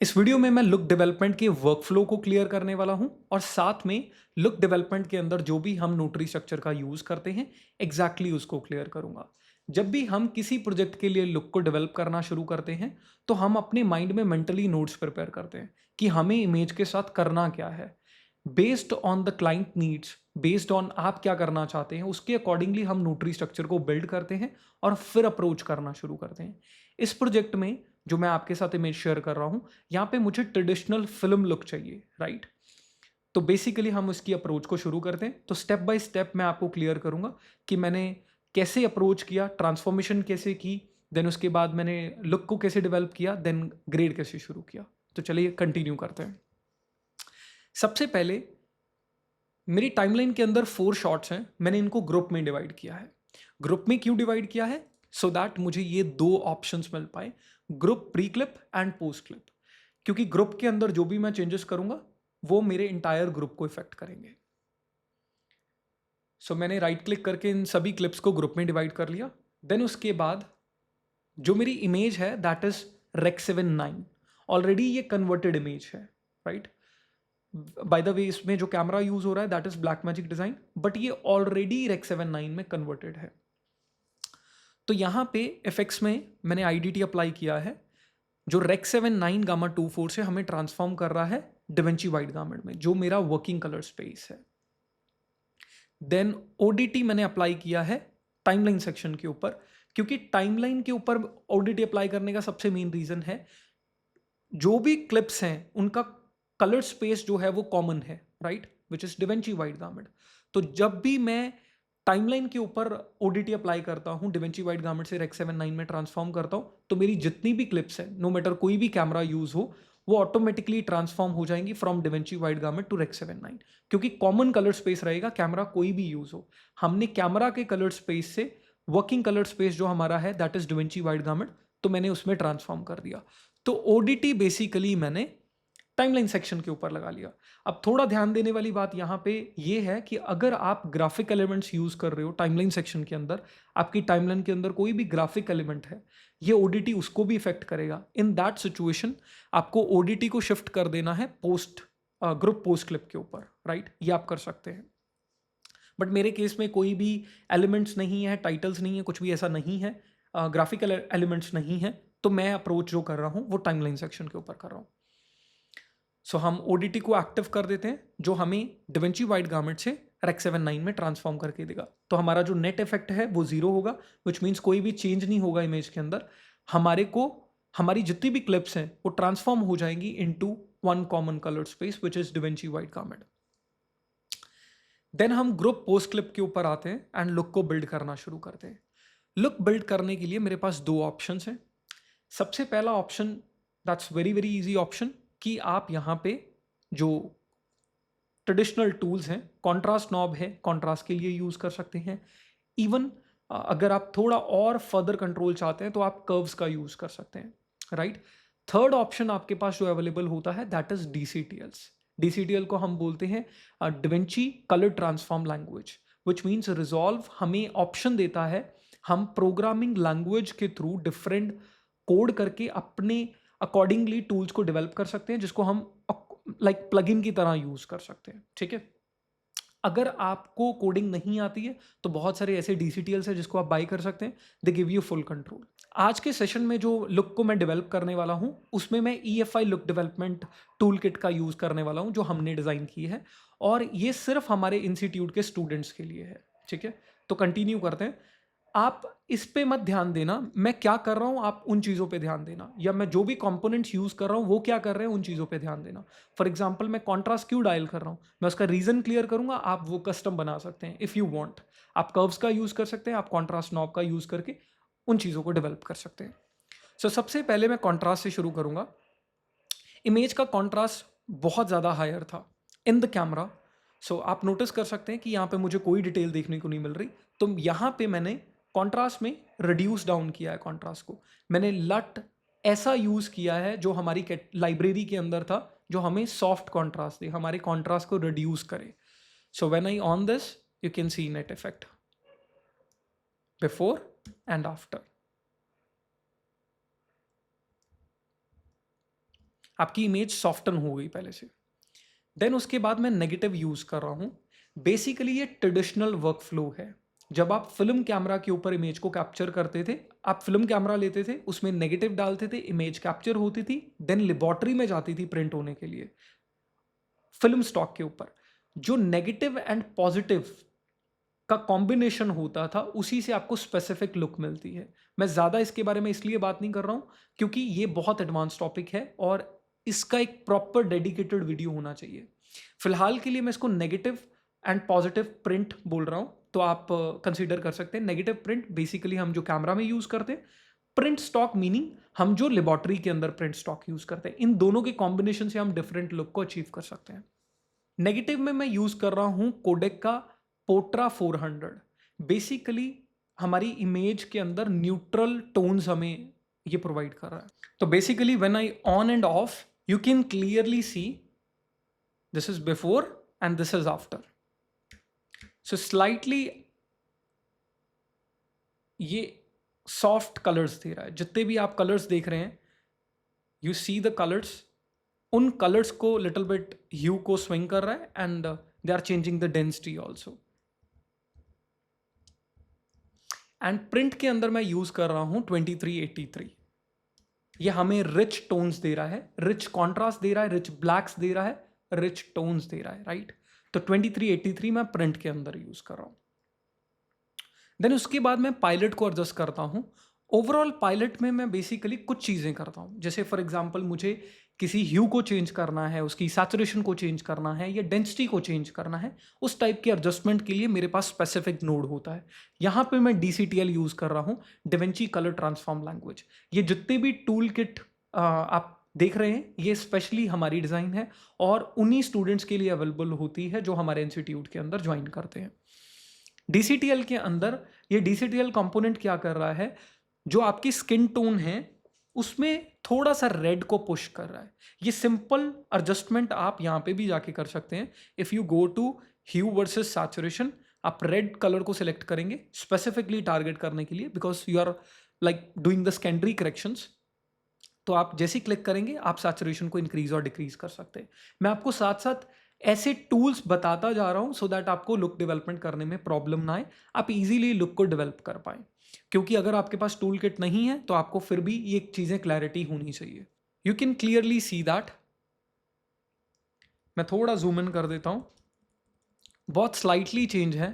इस वीडियो में मैं लुक डेवलपमेंट के वर्कफ्लो को क्लियर करने वाला हूं और साथ में लुक डेवलपमेंट के अंदर जो भी हम नोटरी स्ट्रक्चर का यूज करते हैं एग्जैक्टली उसको क्लियर करूंगा। जब भी हम किसी प्रोजेक्ट के लिए लुक को डेवलप करना शुरू करते हैं तो हम अपने माइंड में मेंटली नोट्स प्रिपेयर करते हैं कि हमें इमेज के साथ करना क्या है। Based on the client needs, based on आप क्या करना चाहते हैं उसके अकॉर्डिंगली हम नोटरी स्ट्रक्चर को बिल्ड करते हैं और फिर अप्रोच करना शुरू करते हैं। इस प्रोजेक्ट में जो मैं आपके साथ इमेज शेयर कर रहा हूं, यहाँ पे मुझे ट्रेडिशनल फिल्म लुक चाहिए, राइट। तो बेसिकली हम उसकी अप्रोच को शुरू करते हैं। तो स्टेप बाय स्टेप मैं आपको क्लियर करूंगा कि मैंने कैसे अप्रोच किया, ट्रांसफॉर्मेशन कैसे की, देन उसके बाद मैंने लुक को कैसे डेवलप किया, देन ग्रेड कैसे शुरू किया। तो चलिए कंटिन्यू करते हैं। सबसे पहले मेरी टाइमलाइन के अंदर 4 शॉट्स हैं, मैंने इनको ग्रुप में डिवाइड किया है। ग्रुप में क्यों डिवाइड किया है? सो दैट मुझे ये 2 ऑप्शंस मिल पाए, group pre clip and post clip. क्योंकि ग्रुप के अंदर जो भी मैं चेंजेस करूंगा वो मेरे इंटायर ग्रुप को इफेक्ट करेंगे। सो मैंने राइट क्लिक करके इन सभी क्लिप्स को ग्रुप में डिवाइड कर लिया। देन उसके बाद जो मेरी इमेज है दैट इज Rec. 7 9। ऑलरेडी ये कन्वर्टेड इमेज है, राइट। बाय द वे इसमें जो कैमरा यूज हो रहा है that is black magic design, but ये ऑलरेडी Rec. 7 9 में कन्वर्टेड है। तो यहां पे एफएक्स में मैंने आईडीटी अप्लाई किया है जो Rec. 7 9 Gamma 2 4 से हमें ट्रांसफॉर्म कर रहा है डिवेंची वाइट गार्मेंट में, जो मेरा वर्किंग कलर स्पेस है। देन ओडीटी मैंने अप्लाई किया है टाइमलाइन सेक्शन के ऊपर, क्योंकि टाइमलाइन के ऊपर ओडीटी अप्लाई करने का सबसे मेन रीजन है जो भी क्लिप्स हैं उनका कलर स्पेस जो है वो कॉमन है, right, which is DaVinci wide gamut. तो जब भी मैं टाइमलाइन के ऊपर ओडीटी अप्लाई करता हूं, डिवेंची वाइट गार्मेंट से Rec. 7 9 में ट्रांसफॉर्म करता हूं, तो मेरी जितनी भी क्लिप्स है, नो मैटर कोई भी कैमरा यूज हो, वो ऑटोमेटिकली ट्रांसफॉर्म हो जाएंगी from DaVinci wide gamut to Rec. 7 9, क्योंकि कॉमन कलर स्पेस रहेगा, कैमरा कोई भी यूज हो। हमने कैमरा के कलर स्पेस से वर्किंग कलर स्पेस जो हमारा है that is DaVinci wide gamut, तो मैंने उसमें ट्रांसफॉर्म कर दिया। तो ओडीटी बेसिकली मैंने टाइमलाइन सेक्शन के ऊपर लगा लिया। अब थोड़ा ध्यान देने वाली बात यहां पे ये है कि अगर आप ग्राफिक एलिमेंट्स यूज कर रहे हो टाइमलाइन सेक्शन के अंदर, आपकी टाइमलाइन के अंदर कोई भी ग्राफिक एलिमेंट है, ये ओडीटी उसको भी इफेक्ट करेगा। इन दैट सिचुएशन आपको ओडीटी को शिफ्ट कर देना है पोस्ट ग्रुप पोस्ट क्लिप के ऊपर, राइट। ये आप कर सकते हैं, बट मेरे केस में कोई भी एलिमेंट्स नहीं है, टाइटल्स नहीं है, कुछ भी ऐसा नहीं है, ग्राफिकल एलिमेंट्स नहीं है, तो मैं अप्रोच जो कर रहा हूं वो टाइमलाइन सेक्शन के ऊपर कर रहा हूं। सो हम ओडीटी को एक्टिव कर देते हैं जो हमें डिवेंची वाइट गार्मेंट से Rec. 7 9 में ट्रांसफॉर्म करके देगा। तो हमारा जो नेट इफेक्ट है वो 0 होगा, विच मीन्स कोई भी चेंज नहीं होगा इमेज के अंदर। हमारे को हमारी जितनी भी क्लिप्स हैं वो ट्रांसफॉर्म हो जाएंगी into one common colour space which is DaVinci wide gamut. Then हम ग्रुप पोस्ट क्लिप के ऊपर आते हैं एंड लुक को बिल्ड करना शुरू करते हैं। लुक बिल्ड करने के लिए मेरे पास 2 ऑप्शंस हैं। सबसे पहला option, that's very very easy option, कि आप यहाँ पे जो ट्रेडिशनल टूल्स हैं, कॉन्ट्रास्ट नॉब है, कॉन्ट्रास्ट के लिए यूज कर सकते हैं। इवन अगर आप थोड़ा और फर्दर कंट्रोल चाहते हैं तो आप कर्व्स का यूज कर सकते हैं, राइट। थर्ड ऑप्शन आपके पास जो अवेलेबल होता है दैट इज डीसीटीएल्स। डीसीटीएल को हम बोलते हैं DaVinci colour transform language, which means Resolve हमें ऑप्शन देता है, हम प्रोग्रामिंग लैंग्वेज के थ्रू डिफरेंट कोड करके अपने अकॉर्डिंगली टूल्स को डेवलप कर सकते हैं, जिसको हम लाइक प्लगइन की तरह यूज कर सकते हैं, ठीक है। अगर आपको कोडिंग नहीं आती है तो बहुत सारे ऐसे डीसीटीएल्स हैं जिसको आप बाई कर सकते हैं, they give you full control. आज के सेशन में जो लुक को मैं डेवलप करने वाला हूं उसमें मैं EFI look development tool kit का यूज करने वाला हूं जो हमने डिजाइन की है, और ये सिर्फ हमारे इंस्टीट्यूट के स्टूडेंट्स के लिए है, ठीक है। तो कंटिन्यू करते हैं। आप इस पे मत ध्यान देना मैं क्या कर रहा हूं, आप उन चीज़ों पे ध्यान देना, या मैं जो भी कंपोनेंट्स यूज कर रहा हूं वो क्या कर रहे हैं उन चीज़ों पे ध्यान देना। फॉर एग्जांपल मैं कॉन्ट्रास्ट क्यों डायल कर रहा हूं, मैं उसका रीजन क्लियर करूंगा, आप वो कस्टम बना सकते हैं इफ़ यू वांट। आप कर्व्स का यूज कर सकते हैं, आप कॉन्ट्रास्ट नॉब का यूज करके उन चीज़ों को डेवलप कर सकते हैं। सो सबसे पहले मैं कॉन्ट्रास्ट से शुरू करूंगा। इमेज का कॉन्ट्रास्ट बहुत ज़्यादा हायर था इन द कैमरा। सो आप नोटिस कर सकते हैं कि यहाँ पे मुझे कोई डिटेल देखने को नहीं मिल रही, तो यहाँ पे मैंने कॉन्ट्रास्ट में रिड्यूस डाउन किया है कॉन्ट्रास्ट को। मैंने लट ऐसा यूज किया है जो हमारी लाइब्रेरी के अंदर था, जो हमें सॉफ्ट कॉन्ट्रास्ट दे, हमारे कॉन्ट्रास्ट को रिड्यूस करे। So when I on this you can see net effect before and after. आपकी इमेज सॉफ्टन हो गई पहले से। देन उसके बाद मैं नेगेटिव यूज़ कर रहा हूँ। बेसिकली ये ट्रेडिशनल वर्क फ्लो है। जब आप फिल्म कैमरा के ऊपर इमेज को कैप्चर करते थे, आप फिल्म कैमरा लेते थे, उसमें नेगेटिव डालते थे, इमेज कैप्चर होती थी, देन लेबोरेटरी में जाती थी प्रिंट होने के लिए फिल्म स्टॉक के ऊपर। जो नेगेटिव एंड पॉजिटिव का कॉम्बिनेशन होता था, उसी से आपको स्पेसिफिक लुक मिलती है। मैं ज़्यादा इसके बारे में इसलिए बात नहीं कर रहा हूँ क्योंकि ये बहुत एडवांस टॉपिक है और इसका एक प्रॉपर डेडिकेटेड वीडियो होना चाहिए। फिलहाल के लिए मैं इसको नेगेटिव एंड पॉजिटिव प्रिंट बोल रहा हूँ, तो आप कंसीडर कर सकते हैं। नेगेटिव प्रिंट बेसिकली हम जो कैमरा में यूज़ करते हैं, प्रिंट स्टॉक मीनिंग हम जो लेबोरेटरी के अंदर प्रिंट स्टॉक यूज़ करते हैं। इन दोनों के कॉम्बिनेशन से हम डिफरेंट लुक को अचीव कर सकते हैं। नेगेटिव में मैं यूज़ कर रहा हूँ कोडेक का पोट्रा 400। बेसिकली हमारी इमेज के अंदर न्यूट्रल टोन्स हमें ये प्रोवाइड कर रहा है। तो basically when I on and off, you can clearly see this is before and this is after. So slightly ये सॉफ्ट कलर्स दे रहा है। जितने भी आप कलर्स देख रहे हैं, यू सी द कलर्स, उन कलर्स को लिटिल बिट ह्यू को स्विंग कर रहा है and they are changing the density also. And print के अंदर मैं यूज कर रहा हूं 2383। ये हमें रिच टोन्स दे रहा है, रिच कॉन्ट्रास्ट दे रहा है, रिच ब्लैक्स दे रहा है, रिच टोन्स दे रहा है, राइट। तो 2383 मैं प्रिंट के अंदर यूज कर रहा हूं। देन उसके बाद मैं पायलट को एडजस्ट करता हूं। ओवरऑल पायलट में मैं बेसिकली कुछ चीज़ें करता हूं, जैसे फॉर एग्जांपल मुझे किसी ह्यू को चेंज करना है, उसकी सैचुरेशन को चेंज करना है या डेंसिटी को चेंज करना है, उस टाइप के एडजस्टमेंट के लिए मेरे पास स्पेसिफिक नोड होता है। यहाँ पे मैं DCTL यूज़ कर रहा हूँ, डिविंची कलर ट्रांसफॉर्म लैंग्वेज। ये जितने भी टूल किट आप देख रहे हैं, ये स्पेशली हमारी डिज़ाइन है और उन्हीं स्टूडेंट्स के लिए अवेलेबल होती है जो हमारे इंस्टीट्यूट के अंदर ज्वाइन करते हैं। DCTL के अंदर ये DCTL कंपोनेंट क्या कर रहा है, जो आपकी स्किन टोन है उसमें थोड़ा सा रेड को पुश कर रहा है। ये सिंपल एडजस्टमेंट आप यहाँ पे भी जाके कर सकते हैं। If you go to hue versus saturation, आप रेड कलर को सिलेक्ट करेंगे स्पेसिफिकली टारगेट करने के लिए, because you are like doing the secondary corrections. तो आप जैसे ही क्लिक करेंगे आप सैचुरेशन को इंक्रीज और डिक्रीज कर सकते हैं। मैं आपको साथ साथ ऐसे टूल्स बताता जा रहा हूं सो दैट आपको लुक डेवलपमेंट करने में प्रॉब्लम ना आए, आप इजीली लुक को डेवलप कर पाए। क्योंकि अगर आपके पास टूल किट नहीं है तो आपको फिर भी ये चीज़ें क्लैरिटी होनी चाहिए। You can clearly see that. मैं थोड़ा जूम इन कर देता हूं, बहुत स्लाइटली चेंज है।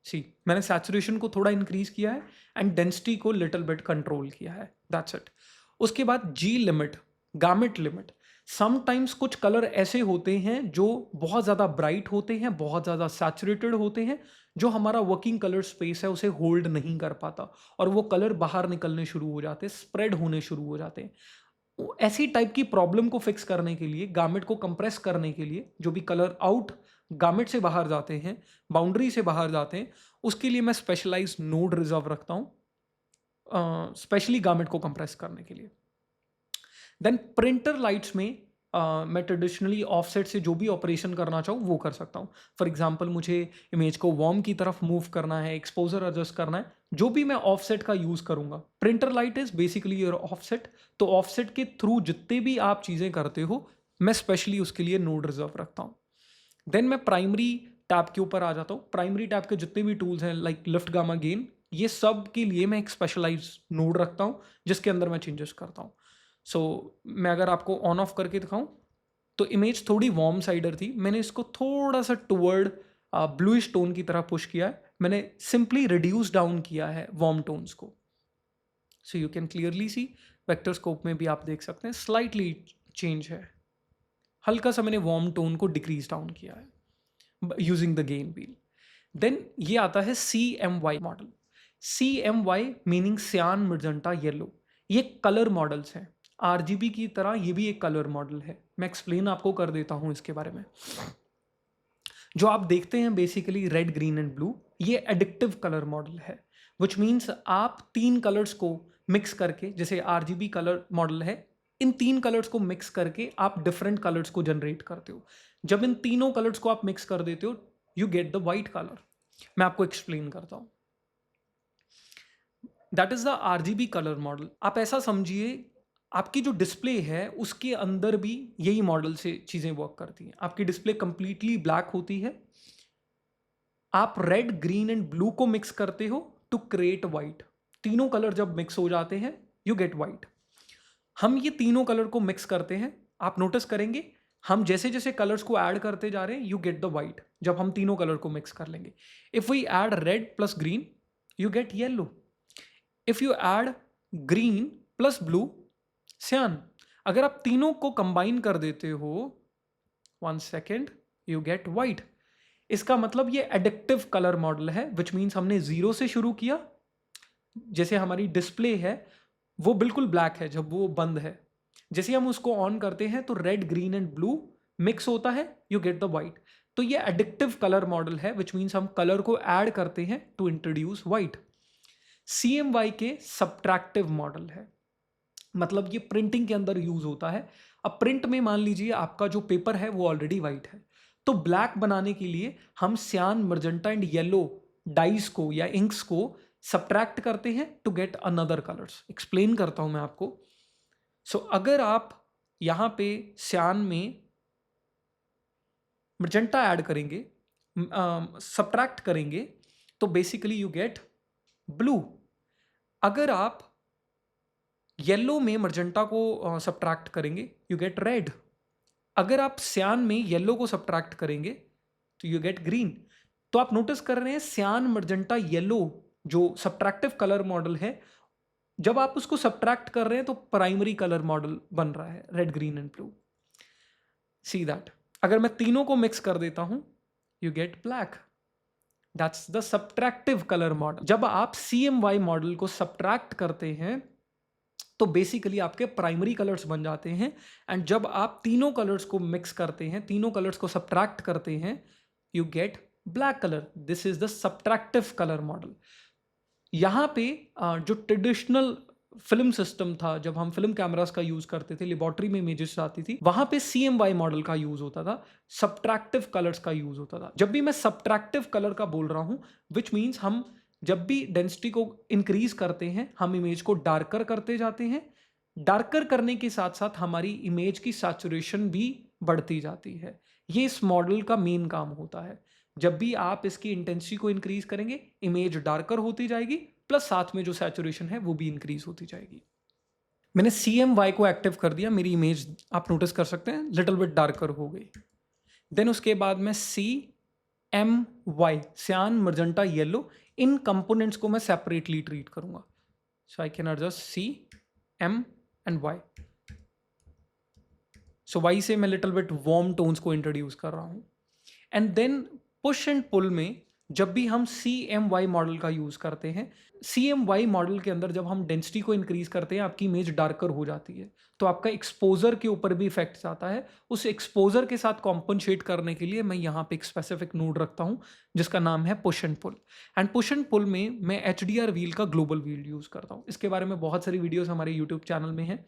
सी, मैंने सैचुरेशन को थोड़ा इंक्रीज किया है एंड डेंसिटी को लिटिल बिट कंट्रोल किया है, दैट्स इट। उसके बाद जी लिमिट, गार्मेंट लिमिट। समटाइम्स कुछ कलर ऐसे होते हैं जो बहुत ज़्यादा ब्राइट होते हैं, बहुत ज़्यादा सैचुरेटेड होते हैं, जो हमारा वर्किंग कलर स्पेस है उसे होल्ड नहीं कर पाता और वो कलर बाहर निकलने शुरू हो जाते हैं, स्प्रेड होने शुरू हो जाते हैं। ऐसी टाइप की प्रॉब्लम को फिक्स करने के लिए, गार्मेंट को कंप्रेस करने के लिए, जो भी कलर आउट गार्मेंट से बाहर जाते हैं, बाउंड्री से बाहर जाते हैं, उसके लिए मैं स्पेशलाइज नोड रिजर्व रखता हूँ, स्पेशली गार्मेंट को कंप्रेस करने के लिए। देन प्रिंटर लाइट्स में मैं ट्रेडिशनली ऑफसेट से जो भी ऑपरेशन करना चाहूँ वो कर सकता हूँ। फॉर एग्जांपल मुझे इमेज को वार्म की तरफ मूव करना है, एक्सपोजर एडजस्ट करना है, जो भी मैं ऑफसेट का यूज़ करूँगा। Printer light is basically your offset. तो ऑफसेट के थ्रू जितने भी आप चीज़ें करते हो, मैं स्पेशली उसके लिए नोड रिजर्व रखता हूँ। देन मैं प्राइमरी टैब के ऊपर आ जाता हूँ। प्राइमरी टैब के जितने भी टूल्स हैं लाइक लिफ्ट, गामा, गेन, ये सब के लिए मैं एक स्पेशलाइज नोड रखता हूँ जिसके अंदर मैं चेंजेस करता हूँ। सो मैं अगर आपको ऑन ऑफ करके दिखाऊं तो इमेज थोड़ी वार्म साइडर थी, मैंने इसको थोड़ा सा टुवर्ड ब्लूइश टोन की तरह पुश किया है। मैंने सिंपली रिड्यूस डाउन किया है वार्म टोन्स को। सो you can clearly C, vector scope में भी आप देख सकते हैं स्लाइटली चेंज है। हल्का सा मैंने वार्म टोन को डिक्रीज डाउन किया है using the gain wheel. Then ये आता है CMY model. CMY meaning cyan, magenta, yellow. ये कलर मॉडल्स हैं। RGB की तरह ये भी एक कलर मॉडल है। मैं एक्सप्लेन आपको कर देता हूँ इसके बारे में। जो आप देखते हैं basically red, green and blue, ये एडिक्टिव कलर मॉडल है, विच मीन्स आप 3 कलर्स को मिक्स करके, जैसे RGB कलर मॉडल है, इन 3 कलर्स को मिक्स करके आप डिफरेंट कलर्स को जनरेट करते हो। जब इन तीनों कलर्स को आप मिक्स कर देते हो, you get the white colour. मैं आपको एक्सप्लेन करता हूं। That is the RGB colour model. आप ऐसा समझिए, आपकी जो डिस्प्ले है उसके अंदर भी यही मॉडल से चीज़ें वर्क करती हैं। आपकी डिस्प्ले कंप्लीटली ब्लैक होती है, आप रेड ग्रीन एंड ब्लू को मिक्स करते हो टू क्रिएट वाइट। तीनों कलर जब मिक्स हो जाते हैं यू गेट वाइट। हम ये तीनों कलर को मिक्स करते हैं, आप नोटिस करेंगे हम जैसे जैसे कलर्स को ऐड करते जा रहे हैं यू गेट द वाइट। जब हम तीनों कलर को मिक्स कर लेंगे, if we add red plus green you get yellow, if you add green plus blue cyan. अगर आप तीनों को कंबाइन कर देते हो, 1 सेकेंड, यू गेट वाइट। इसका मतलब ये एडिक्टिव कलर मॉडल है, विच मीन्स हमने जीरो से शुरू किया। जैसे हमारी डिस्प्ले है वो बिल्कुल ब्लैक है जब वो बंद है, जैसे हम उसको ऑन करते हैं तो red green and blue mix होता है, यू गेट द वाइट। तो ये एडिक्टिव कलर मॉडल है, विच मीन्स हम कलर को ऐड करते हैं टू इंट्रोड्यूस वाइट। CMY के सब्ट्रैक्टिव मॉडल है, मतलब ये प्रिंटिंग के अंदर यूज होता है। अब प्रिंट में मान लीजिए आपका जो पेपर है वो ऑलरेडी वाइट है, तो ब्लैक बनाने के लिए हम सियान, मर्जेंटा एंड येलो डाइस को या इंक्स को सब्ट्रैक्ट करते हैं to get another colours. Explain करता हूं मैं आपको। सो अगर आप यहां पे सियान में मर्जेंटा ऐड करेंगे, सब्ट्रैक्ट करेंगे, तो बेसिकली यू गेट ब्लू। अगर आप येलो में मर्जेंटा को सब्ट्रैक्ट करेंगे यू गेट रेड। अगर आप सियान में येलो को सब्ट्रैक्ट करेंगे तो यू गेट ग्रीन। तो आप नोटिस कर रहे हैं सियान, मर्जेंटा, येलो जो सब्ट्रैक्टिव कलर मॉडल है, जब आप उसको सब्ट्रैक्ट कर रहे हैं तो प्राइमरी कलर मॉडल बन रहा है red green and blue. See that. अगर मैं तीनों को मिक्स कर देता हूं you get black, that's the subtractive colour model. जब आप CMY मॉडल को सब्ट्रैक्ट करते हैं तो बेसिकली आपके प्राइमरी कलर्स बन जाते हैं, एंड जब आप तीनों कलर्स को मिक्स करते हैं, तीनों कलर्स को सब्ट्रैक्ट करते हैं, you get black colour. This is the subtractive colour model. यहाँ पे जो ट्रेडिशनल फिल्म सिस्टम था, जब हम फिल्म कैमरास का यूज करते थे, लेबोरेटरी में इमेजेस आती थी, वहां पे CMY मॉडल का यूज होता था, सब्ट्रैक्टिव कलर्स का यूज होता था। जब भी मैं सब्ट्रैक्टिव कलर का बोल रहा हूं, विच मीन्स हम जब भी डेंसिटी को इंक्रीज करते हैं हम इमेज को डार्कर करते जाते हैं। डार्कर करने के साथ साथ हमारी इमेज की सैचुरेशन भी बढ़ती जाती है। ये इस मॉडल का मेन काम होता है। जब भी आप इसकी इंटेंसिटी को इंक्रीज करेंगे इमेज डार्कर होती जाएगी, प्लस साथ में जो सैचुरेशन है वो भी इंक्रीज होती जाएगी। मैंने CMY को एक्टिव कर दिया, मेरी इमेज आप नोटिस कर सकते हैं लिटिल बिट डार्कर हो गई। देन उसके बाद मैं CMY, सियान, मर्जेंटा, येलो, इन कंपोनेंट्स को मैं सेपरेटली ट्रीट करूंगा। So I can adjust C, M and Y। सो Y से मैं लिटिल बिट वार्म टोन्स को इंट्रोड्यूस कर रहा हूं। And then push and pull में जब भी हम CMY मॉडल का यूज करते हैं, CMY मॉडल के अंदर जब हम डेंसिटी को इंक्रीज करते हैं आपकी इमेज डार्कर हो जाती है, तो आपका एक्सपोजर के ऊपर भी इफेक्ट आता है। उस एक्सपोजर के साथ कॉम्पनसेट करने के लिए मैं यहाँ पे एक स्पेसिफिक नोड रखता हूँ जिसका नाम है push and pull. And push and pull में मैं HDR व्हील का ग्लोबल व्हील यूज करता हूँ। इसके बारे में बहुत सारी वीडियोस हमारे यूट्यूब चैनल में है।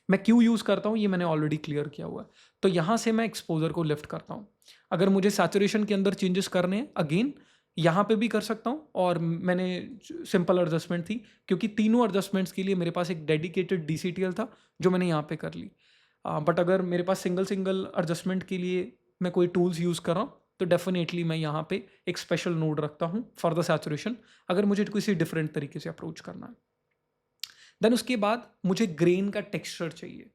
मैं क्यों यूज करता हूँ ये मैंने ऑलरेडी क्लियर किया हुआ है। तो यहाँ से मैं एक्सपोजर को लिफ्ट करता हूँ। अगर मुझे सैचुरेशन के अंदर चेंजेस करने हैं अगेन यहाँ पे भी कर सकता हूँ, और मैंने सिंपल एडजस्टमेंट थी क्योंकि तीनों एडजस्टमेंट्स के लिए मेरे पास एक डेडिकेटेड DCTL था जो मैंने यहाँ पे कर ली। बट अगर मेरे पास सिंगल एडजस्टमेंट के लिए मैं कोई टूल्स यूज़ कर रहा हूँ तो डेफिनेटली मैं यहाँ पे एक स्पेशल नोड रखता हूँ फॉर द सैचुरेशन, अगर मुझे किसी डिफरेंट तरीके से अप्रोच करना है। देन उसके बाद मुझे ग्रेन का टेक्सचर चाहिए।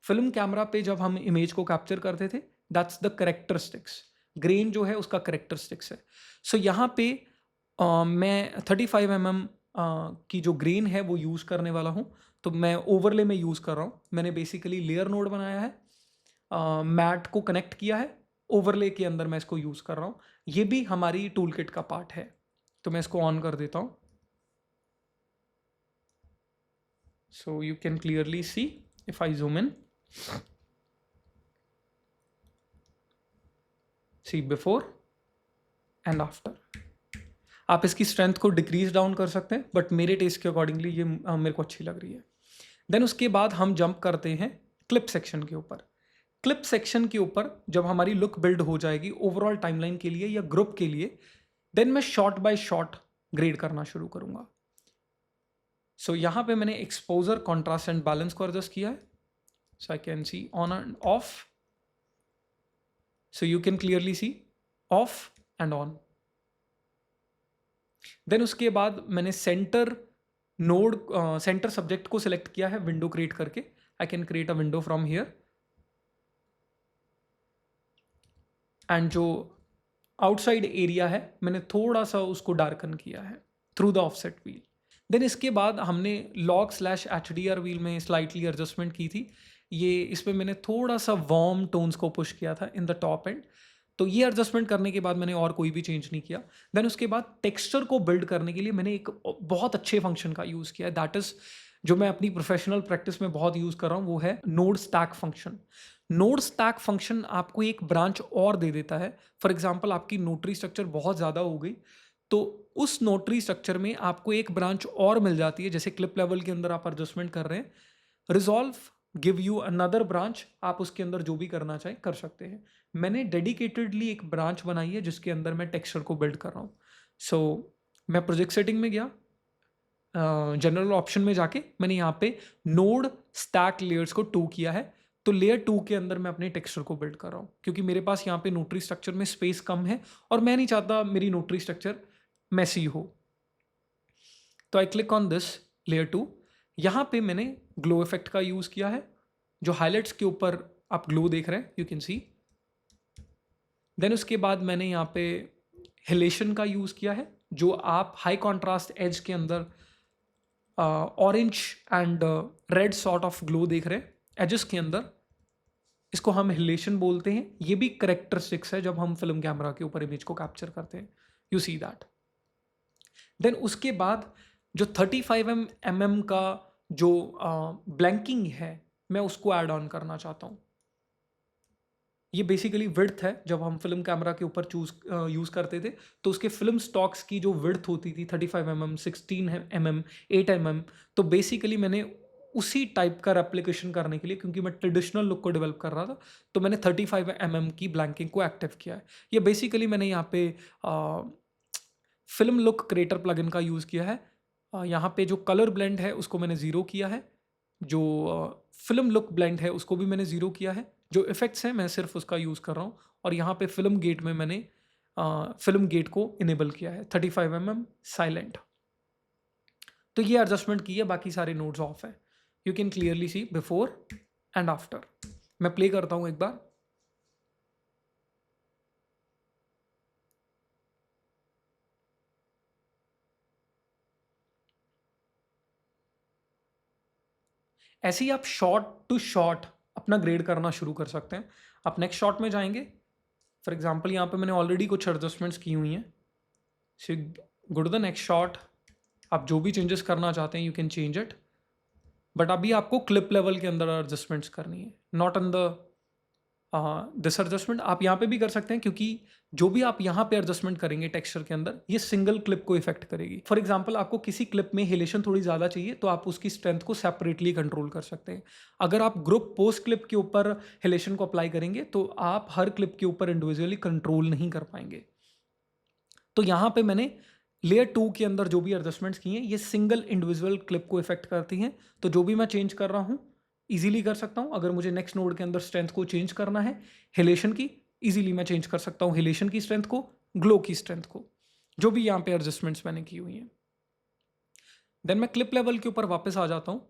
फिल्म कैमरा पे जब हम इमेज को कैप्चर करते थे दैट्स द करेक्टरिस्टिक्स, ग्रेन जो है उसका करेक्टरिस्टिक्स है। सो यहाँ पे मैं 35 mm की जो ग्रेन है वो यूज़ करने वाला हूँ। तो मैं ओवरले में यूज़ कर रहा हूँ। मैंने बेसिकली लेयर नोड बनाया है, मैट को कनेक्ट किया है, ओवरले के अंदर मैं इसको यूज़ कर रहा हूँ। ये भी हमारी टूल किट का पार्ट है। तो मैं इसको ऑन कर देता हूँ। So you can clearly see if I zoom in, see before and after. आप इसकी स्ट्रेंथ को डिक्रीज डाउन कर सकते हैं, बट मेरे टेस्ट के अकॉर्डिंगली ये मेरे को अच्छी लग रही है। देन उसके बाद हम जंप करते हैं क्लिप सेक्शन के ऊपर। क्लिप सेक्शन के ऊपर जब हमारी लुक बिल्ड हो जाएगी ओवरऑल टाइमलाइन के लिए या ग्रुप के लिए, देन मैं शॉट बाय शॉट ग्रेड करना शुरू करूंगा। सो यहाँ पे मैंने एक्सपोजर, कॉन्ट्रास्ट एंड बैलेंस को एडजस्ट किया है. So I can see on and off. So you can clearly see off and on. Then उसके बाद मैंने सेंटर नोड, सेंटर सब्जेक्ट को सिलेक्ट किया है विंडो क्रिएट करके. I can create a window from here. And जो outside area है मैंने थोड़ा सा उसको डार्कन किया है through the offset wheel. Then इसके बाद हमने log/HDR व्हील में स्लाइटली एडजस्टमेंट की थी. ये इसमें मैंने थोड़ा सा वार्म टोन्स को पुश किया था इन द टॉप एंड. तो ये एडजस्टमेंट करने के बाद मैंने और कोई भी चेंज नहीं किया. देन उसके बाद टेक्सचर को बिल्ड करने के लिए मैंने एक बहुत अच्छे फंक्शन का यूज़ किया है. दैट इज़ जो मैं अपनी प्रोफेशनल प्रैक्टिस में बहुत यूज़ कर रहा हूँ, वो है node stack function. Node stack function आपको एक ब्रांच और दे देता है. फॉर एग्जाम्पल आपकी नोटरी स्ट्रक्चर बहुत ज़्यादा हो गई, तो उस नोटरी स्ट्रक्चर में आपको एक ब्रांच और मिल जाती है. जैसे क्लिप लेवल के अंदर आप एडजस्टमेंट कर रहे हैं, resolve give you another branch. आप उसके अंदर जो भी करना चाहें कर सकते हैं. मैंने डेडिकेटेडली एक ब्रांच बनाई है जिसके अंदर मैं टेक्सचर को बिल्ड कर रहा हूँ. सो मैं प्रोजेक्ट सेटिंग में गया, जनरल ऑप्शन में जाके मैंने यहाँ पे नोड स्टैक लेयर्स को 2 किया है. तो लेयर 2 के अंदर मैं अपने टेक्सचर को बिल्ड कर रहा हूँ, क्योंकि मेरे पास यहाँ पे नोटरी स्ट्रक्चर में स्पेस कम है और मैं नहीं चाहता मेरी नोटरी स्ट्रक्चर मैसी हो. तो I click on this layer 2. यहाँ पे मैंने ग्लो इफेक्ट का यूज़ किया है. जो हाईलाइट्स के ऊपर आप ग्लो देख रहे हैं, यू कैन सी. देन उसके बाद मैंने यहाँ पे हिलेशन का यूज़ किया है. जो आप हाई कॉन्ट्रास्ट एज के अंदर orange and red sort of glow देख रहे हैं एजेस के अंदर, इसको हम हिलेशन बोलते हैं. ये भी करेक्टरिस्टिक्स है जब हम फिल्म कैमरा के ऊपर इमेज को कैप्चर करते हैं. You see that. देन उसके बाद जो 35 mm का जो ब्लैंकिंग है, मैं उसको ऐड ऑन करना चाहता हूँ. ये बेसिकली विड्थ है. जब हम फिल्म कैमरा के ऊपर यूज़ करते थे तो उसके फिल्म स्टॉक्स की जो विड्थ होती थी 35 mm, 16 mm, 8 mm. तो बेसिकली मैंने उसी टाइप का रेप्लिकेशन करने के लिए, क्योंकि मैं ट्रेडिशनल लुक को डेवलप कर रहा था, तो मैंने 35 mm की ब्लैंकिंग को एक्टिव किया है. ये बेसिकली मैंने यहाँ पे फिल्म लुक क्रिएटर प्लगइन का यूज़ किया है. यहाँ पे जो कलर ब्लेंड है उसको मैंने ज़ीरो किया है. जो फिल्म लुक ब्लेंड है उसको भी मैंने ज़ीरो किया है. जो इफ़ेक्ट्स हैं मैं सिर्फ उसका यूज़ कर रहा हूँ. और यहाँ पे फिल्म गेट में मैंने फिल्म गेट को इनेबल किया है 35 mm साइलेंट. तो ये एडजस्टमेंट की है, बाकी सारे नोड्स ऑफ है. You can clearly C before and after. मैं प्ले करता हूँ एक बार. ऐसे ही आप शॉट टू शॉट अपना ग्रेड करना शुरू कर सकते हैं. आप नेक्स्ट शॉट में जाएंगे. फॉर एग्जाम्पल यहाँ पे मैंने ऑलरेडी कुछ एडजस्टमेंट्स की हुई हैं. So go to the next shot. आप जो भी चेंजेस करना चाहते हैं you can change it. But अभी आपको क्लिप लेवल के अंदर एडजस्टमेंट्स करनी है, not in the this adjustment. आप यहाँ पे भी कर सकते हैं, क्योंकि जो भी आप यहाँ पे एडजस्टमेंट करेंगे टेक्सचर के अंदर, ये सिंगल क्लिप को इफेक्ट करेगी. फॉर एग्जांपल आपको किसी क्लिप में हिलेशन थोड़ी ज़्यादा चाहिए तो आप उसकी स्ट्रेंथ को सेपरेटली कंट्रोल कर सकते हैं. अगर आप ग्रुप पोस्ट क्लिप के ऊपर हिलेशन को अप्लाई करेंगे तो आप हर क्लिप के ऊपर इंडिविजुअली कंट्रोल नहीं कर पाएंगे. तो यहाँ पे मैंने लेयर 2 के अंदर जो भी एडजस्टमेंट्स की हैं, ये सिंगल इंडिविजुअल क्लिप को इफेक्ट करती हैं. तो जो भी मैं चेंज कर रहा हूँ इजीली कर सकता हूँ. अगर मुझे नेक्स्ट नोड के अंदर स्ट्रेंथ को चेंज करना है हिलेशन की, इजीली मैं चेंज कर सकता हूँ हिलेशन की स्ट्रेंथ को, ग्लो की स्ट्रेंथ को, जो भी यहाँ पे एडजस्टमेंट्स मैंने की हुई हैं. देन मैं क्लिप लेवल के ऊपर वापस आ जाता हूँ.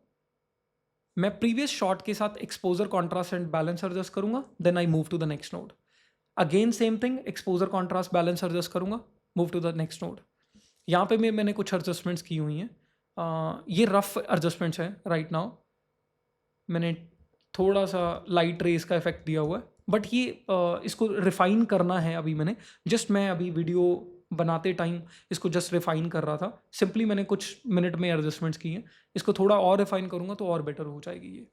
मैं प्रीवियस शॉट के साथ exposure, contrast and balance adjust करूंगा. Then I move to the next node. Again same thing, exposure, contrast, balance adjust करूंगा, move to the next node. यहाँ पे मैंने कुछ एडजस्टमेंट्स की हुई हैं. ये रफ एडजस्टमेंट्स हैं राइट नाउ. मैंने थोड़ा सा लाइट रेस का इफेक्ट दिया हुआ है, बट ये इसको रिफाइन करना है. अभी मैं अभी वीडियो बनाते टाइम इसको जस्ट रिफाइन कर रहा था. सिंपली मैंने कुछ मिनट में एडजस्टमेंट्स की हैं. इसको थोड़ा और रिफाइन करूँगा तो और बेटर हो जाएगी ये.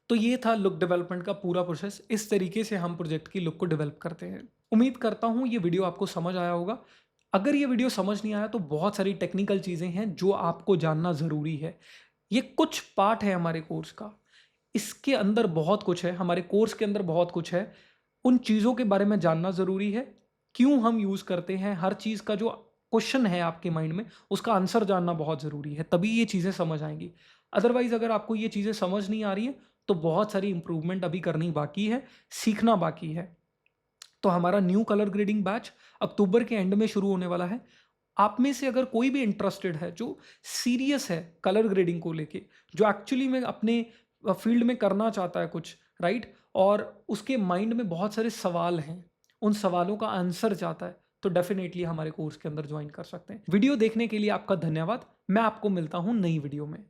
तो ये था लुक डेवलपमेंट का पूरा प्रोसेस. इस तरीके से हम प्रोजेक्ट की लुक को डेवलप करते हैं. उम्मीद करता हूँ ये वीडियो आपको समझ आया होगा. अगर ये वीडियो समझ नहीं आया तो बहुत सारी टेक्निकल चीज़ें हैं जो आपको जानना ज़रूरी है. ये कुछ पार्ट है हमारे कोर्स का. इसके अंदर बहुत कुछ है, हमारे कोर्स के अंदर बहुत कुछ है. उन चीज़ों के बारे में जानना ज़रूरी है. क्यों हम यूज़ करते हैं हर चीज़ का, जो क्वेश्चन है आपके माइंड में, उसका आंसर जानना बहुत ज़रूरी है, तभी ये चीज़ें समझ आएंगी। अदरवाइज अगर आपको ये चीज़ें समझ नहीं आ रही है तो बहुत सारी इंप्रूवमेंट अभी करनी बाकी है, सीखना बाकी है। तो हमारा न्यू कलर ग्रेडिंग बैच अक्टूबर के एंड में शुरू होने वाला है। आप में से अगर कोई भी इंटरेस्टेड है, जो सीरियस है कलर ग्रेडिंग को लेके, जो एक्चुअली में अपने फील्ड में करना चाहता है कुछ, राइट, और उसके माइंड में बहुत सारे सवाल हैं, उन सवालों का आंसर चाहता है, तो डेफिनेटली हमारे कोर्स के अंदर ज्वाइन कर सकते हैं। वीडियो देखने के लिए आपका धन्यवाद। मैं आपको मिलता हूँ नई वीडियो में।